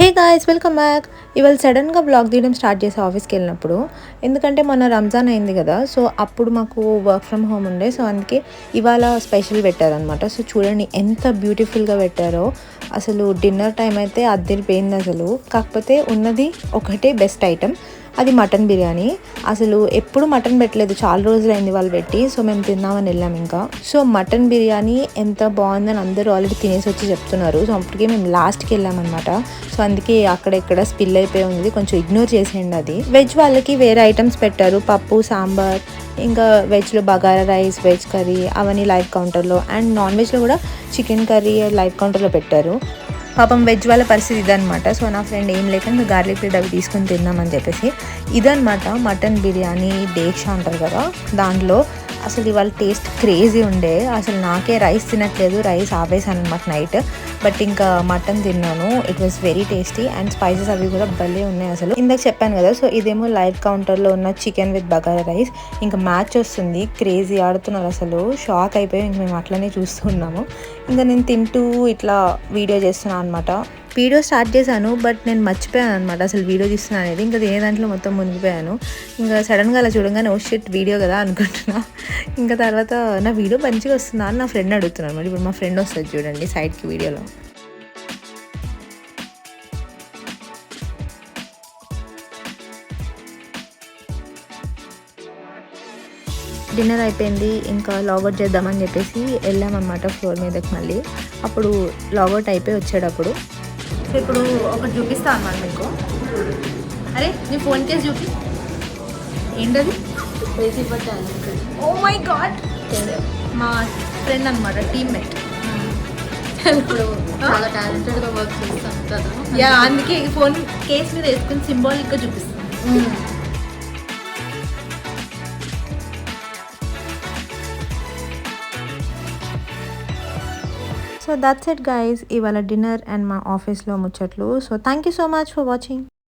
Hey guys, welcome back. ఇవాళ సడన్గా blog తీయడం స్టార్ట్ చేసే ఆఫీస్కి వెళ్ళినప్పుడు, ఎందుకంటే మొన్న రంజాన్ అయింది కదా. సో అప్పుడు మాకు వర్క్ ఫ్రమ్ హోమ్ ఉండే. సో అందుకే ఇవాళ స్పెషల్ పెట్టారనమాట. సో చూడండి ఎంత బ్యూటిఫుల్గా పెట్టారో. అసలు డిన్నర్ టైం అయితే అద్దరిపోయింది అసలు. కాకపోతే ఉన్నది ఒకటే బెస్ట్ ఐటెం, అది మటన్ బిర్యానీ. అసలు ఎప్పుడు మటన్ పెట్టలేదు, చాలా రోజులైంది వాళ్ళు పెట్టి. సో మేము తిన్నామని వెళ్ళాం ఇంకా. సో మటన్ బిర్యానీ ఎంత బాగుందని అందరూ ఆల్రెడీ తినేసి వచ్చి చెప్తున్నారు. సో అప్పటికే మేము లాస్ట్కి వెళ్ళామన్నమాట. సో అందుకే అక్కడెక్కడ స్పిల్ అయిపోయి ఉంది, కొంచెం ఇగ్నోర్ చేసేయండి అది. వెజ్ వాళ్ళకి వేరే ఐటమ్స్ పెట్టారు, పప్పు, సాంబార్, ఇంకా వెజ్లో బగారా రైస్, వెజ్ కర్రీ అవన్నీ లైవ్ కౌంటర్లో, అండ్ నాన్ వెజ్లో కూడా చికెన్ కర్రీ లైవ్ కౌంటర్లో పెట్టారు. పాపం వెజ్ వాళ్ళ పరిస్థితి ఇదనమాట. సో నా ఫ్రెండ్ ఏం లేక ఇంకా గార్లిక్ బ్రెడ్ అవి తీసుకొని తిన్నామని చెప్పేసి ఇదనమాట మటన్ బిర్యానీ. డేక్షా అంటారు కదా, దాంట్లో అసలు ఇవాళ టేస్ట్ క్రేజీ ఉండే. అసలు నాకే రైస్ తినట్లేదు, రైస్ ఆపేసాను అనమాట నైట్. బట్ ఇంకా మటన్ తిన్నాను, it was very tasty. And spices అవి కూడా భలే ఉన్నాయి అసలు. ఇందాక చెప్పాను కదా, సో ఇదేమో లైవ్ కౌంటర్లో ఉన్న చికెన్ విత్ బగారా రైస్. ఇంకా మ్యాచ్ వస్తుంది, క్రేజీ ఆడుతున్నారు అసలు. షాక్ అయిపోయి ఇంక మేము అట్లనే చూస్తున్నాము. ఇంకా నేను తింటూ ఇట్లా వీడియో చేస్తున్నాను అనమాట. వీడియో స్టార్ట్ చేశాను, బట్ నేను మర్చిపోయాను అనమాట అసలు వీడియో తీస్తున్నాను అనేది. ఇంకా తినే దాంట్లో మొత్తం మునిగిపోయాను. ఇంకా సడన్గా అలా చూడగానే ఓ షిట్ వీడియో కదా అనుకుంటున్నా. ఇంకా తర్వాత నా వీడియో మంచిగా వస్తుందా అని నా ఫ్రెండ్ అడుగుతున్నాను అనమాట. ఇప్పుడు మా ఫ్రెండ్ వస్తుంది చూడండి సైడ్కి వీడియోలో. డిన్నర్ అయిపోయింది, ఇంకా లాగౌట్ చేద్దామని చెప్పేసి వెళ్ళామన్నమాట ఫ్లోర్ మీదకి మళ్ళీ. అప్పుడు లాగౌట్ అయిపోయి వచ్చేటప్పుడు సో ఇప్పుడు ఒకటి చూపిస్తా అన్నమాట మీకు. అరే నీ ఫోన్ కేసు చూపి, ఏంటది? ఓ మై గాడ్, మా ఫ్రెండ్ అనమాట, టీమ్మేట్. ఇప్పుడు చాలా టాలెంటెడ్గా వర్క్ చేస్తాను కదా. యా, అందుకే ఈ ఫోన్ కేస్ మీద వేసుకుని సింబాలిక్గా చూపిస్తాను. సో దట్స్ ఇట్ గైస్, ఇవాళ డిన్నర్ అండ్ మా ఆఫీస్లో ముచ్చట్లు. So thank you so much for watching.